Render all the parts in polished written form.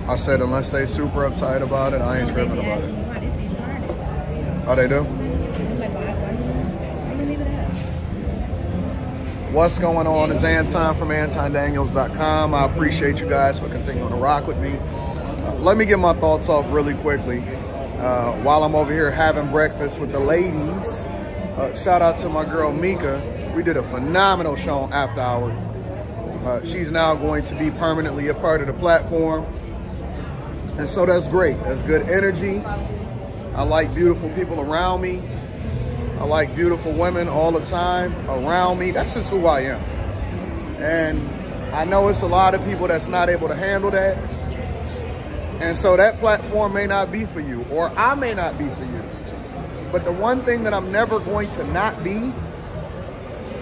I said unless they super uptight about it, I ain't tripping about it. Oh, they do? What's going on? It's Anton from antondaniels.com. I appreciate you guys for continuing to rock with me. Let me get my thoughts off really quickly. While I'm over here having breakfast with the ladies, shout out to my girl Mika. We did a phenomenal show on After Hours. She's now going to be permanently a part of the platform. And so that's great. That's good energy. I like beautiful people around me. I like beautiful women all the time around me. That's just who I am. And I know it's a lot of people that's not able to handle that. And so that platform may not be for you, or I may not be for you. But the one thing that I'm never going to not be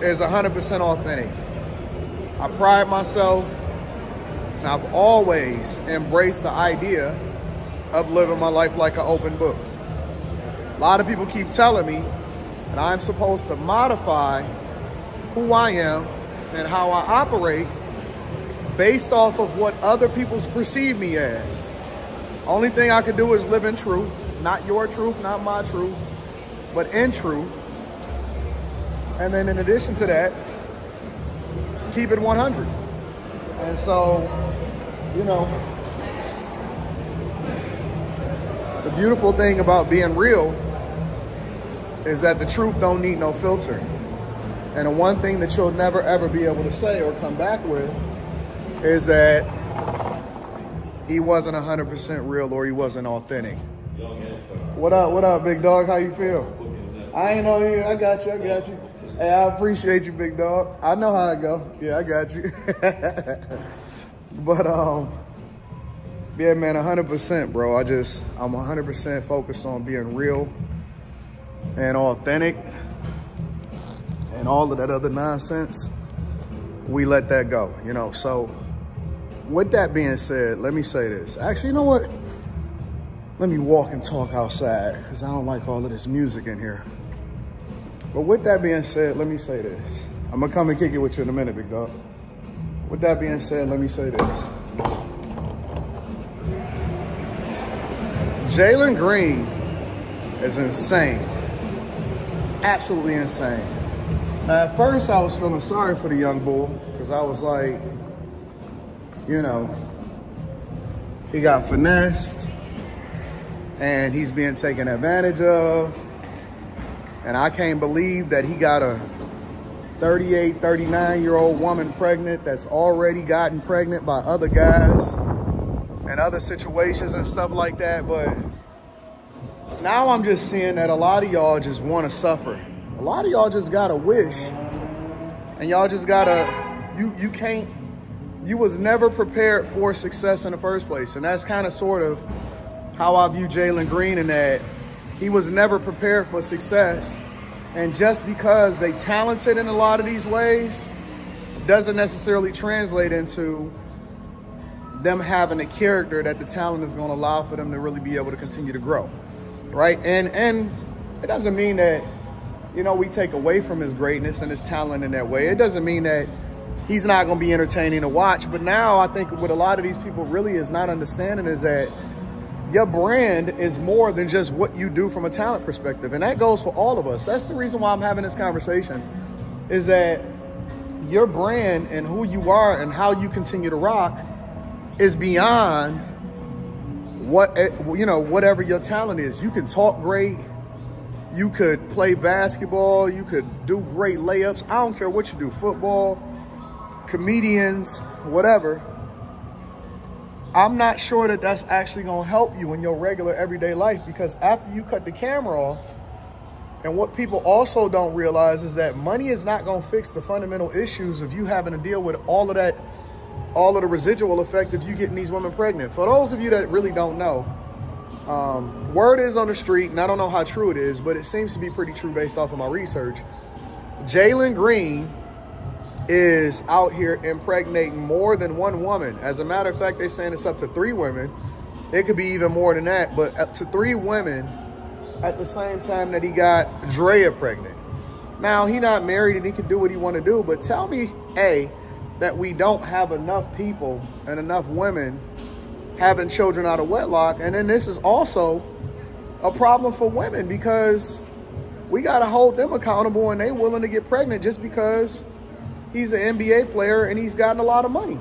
is 100% authentic. I pride myself, and I've always embraced the idea of living my life like an open book. A lot of people keep telling me that I'm supposed to modify who I am and how I operate based off of what other people perceive me as. Only thing I can do is live in truth, not your truth, not my truth, but in truth. And then in addition to that, keep it 100. And so, you know, the beautiful thing about being real is that the truth don't need no filter. And the one thing that you'll never ever be able to say or come back with is that he wasn't 100% real or he wasn't authentic. What up, big dog? How you feel? I ain't know you. I got you. Hey, I appreciate you, big dog. I know how it go. Yeah, I got you. But, yeah, man, 100%, bro. I'm 100% focused on being real and authentic and all of that other nonsense. We let that go, you know. So with that being said, let me say this. Actually, you know what? Let me walk and talk outside because I don't like all of this music in here. But with that being said, let me say this. I'm going to come and kick it with you in a minute, big dog. With that being said, let me say this. Jalen Green is insane. Absolutely insane. At first, I was feeling sorry for the young bull because I was like, you know, he got finessed and he's being taken advantage of. And I can't believe that he got a 38, 39-year-old woman pregnant that's already gotten pregnant by other guys and other situations and stuff like that. But now I'm just seeing that a lot of y'all just want to suffer. A lot of y'all just got to wish. And y'all just got to, you was never prepared for success in the first place. And that's kind of sort of how I view Jalen Green, in that he was never prepared for success. And just because they talented in a lot of these ways doesn't necessarily translate into them having a character that the talent is going to allow for them to really be able to continue to grow, right? And it doesn't mean that, you know, we take away from his greatness and his talent in that way. It doesn't mean that he's not going to be entertaining to watch. But now I think what a lot of these people really is not understanding is that your brand is more than just what you do from a talent perspective. And that goes for all of us. That's the reason why I'm having this conversation, is that your brand and who you are and how you continue to rock is beyond what, you know, whatever your talent is. You can talk great. You could play basketball. You could do great layups. I don't care what you do, football, comedians, whatever. I'm not sure that that's actually going to help you in your regular everyday life, because after you cut the camera off, and what people also don't realize is that money is not going to fix the fundamental issues of you having to deal with all of that, all of the residual effect of you getting these women pregnant. For those of you that really don't know, word is on the street, and I don't know how true it is, but it seems to be pretty true based off of my research. Jalen Green is out here impregnating more than one woman. As a matter of fact, they're saying it's up to 3 women. It could be even more than that, but up to 3 women at the same time that he got Drea pregnant. Now, he not married and he can do what he want to do, but tell me, A, that we don't have enough people and enough women having children out of wedlock. And then this is also a problem for women because we got to hold them accountable and they willing to get pregnant just because he's an NBA player and he's gotten a lot of money.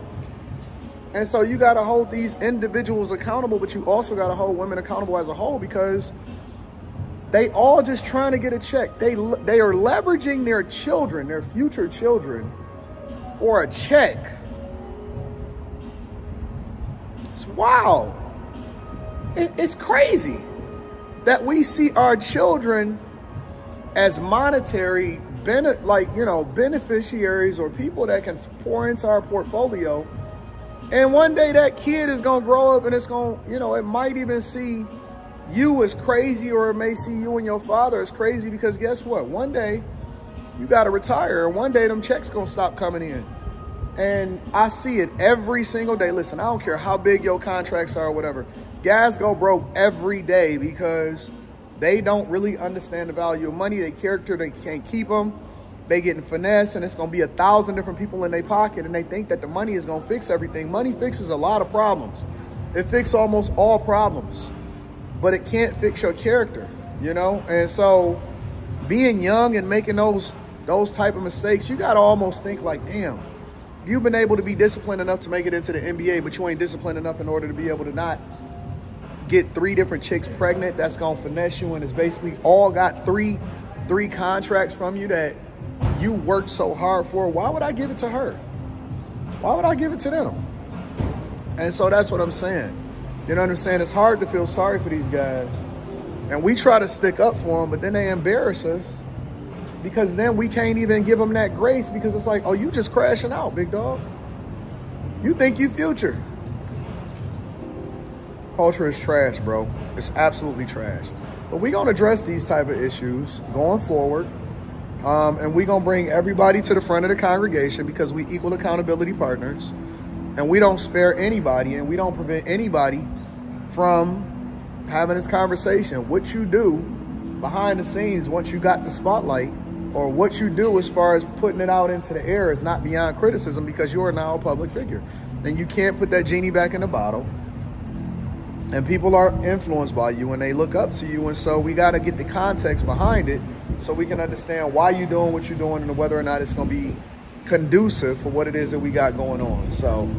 And so you got to hold these individuals accountable, but you also got to hold women accountable as a whole because they all just trying to get a check. They are leveraging their children, their future children, for a check. It's wild. It's crazy that we see our children as monetary, beneficiaries or people that can pour into our portfolio. And one day that kid is going to grow up and it's going to, it might even see you as crazy, or it may see you and your father as crazy because guess what? One day you got to retire and one day them checks going to stop coming in. And I see it every single day. Listen, I don't care how big your contracts are or whatever. Guys go broke every day because they don't really understand the value of money. Their character, they can't keep them. They getting finesse and it's going to be 1,000 different people in their pocket and they think that the money is going to fix everything. Money fixes a lot of problems. It fixes almost all problems, but it can't fix your character, And so being young and making those type of mistakes, you got to almost think like, damn, you've been able to be disciplined enough to make it into the NBA, but you ain't disciplined enough in order to be able to not get 3 different chicks pregnant. That's going to finesse you and it's basically all got three contracts from you that you worked so hard for. Why would I give it to her? Why would I give it to them? And so that's what I'm saying. You know what I'm saying? It's hard to feel sorry for these guys. And we try to stick up for them, but then they embarrass us because then we can't even give them that grace because it's like, oh, you just crashing out, big dog. You think you future. Culture is trash, bro. It's absolutely trash. But we're going to address these type of issues going forward. And we're going to bring everybody to the front of the congregation because we equal accountability partners. And we don't spare anybody and we don't prevent anybody from having this conversation. What you do behind the scenes once you got the spotlight, or what you do as far as putting it out into the air, is not beyond criticism because you are now a public figure. And you can't put that genie back in the bottle. And people are influenced by you and they look up to you. And so we got to get the context behind it so we can understand why you're doing what you're doing and whether or not it's going to be conducive for what it is that we got going on. So,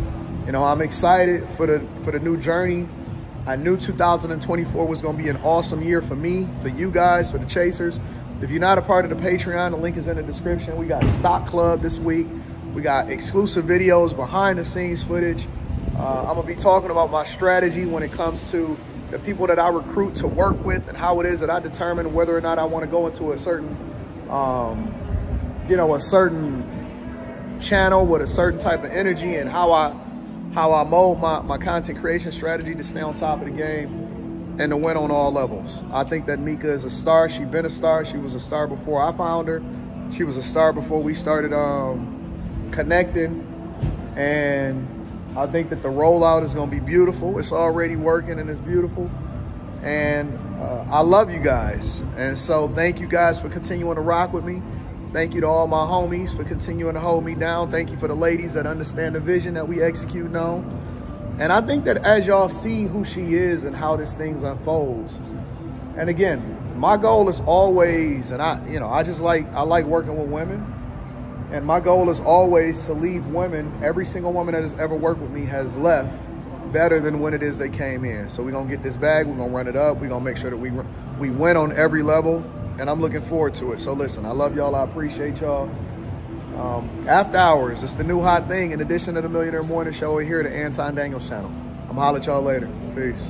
I'm excited for the new journey. I knew 2024 was going to be an awesome year for me, for you guys, for the Chasers. If you're not a part of the Patreon, the link is in the description. We got a stock club this week. We got exclusive videos, behind the scenes footage. I'm going to be talking about my strategy when it comes to the people that I recruit to work with and how it is that I determine whether or not I want to go into a certain, a certain channel with a certain type of energy, and how I mold my content creation strategy to stay on top of the game and to win on all levels. I think that Mika is a star. She's been a star. She was a star before I found her. She was a star before we started connecting. And I think that the rollout is going to be beautiful. It's already working and it's beautiful. And I love you guys. And so thank you guys for continuing to rock with me. Thank you to all my homies for continuing to hold me down. Thank you for the ladies that understand the vision that we execute on. And I think that as y'all see who she is and how this thing unfolds, and again, my goal is always, and I like working with women. And my goal is always to leave women, every single woman that has ever worked with me has left better than when it is they came in. So we're going to get this bag, we're going to run it up, we're going to make sure that we win on every level, and I'm looking forward to it. So listen, I love y'all, I appreciate y'all. After Hours, it's the new hot thing in addition to the Millionaire Morning Show here at the Anton Daniels channel. I'm going to holler at y'all later. Peace.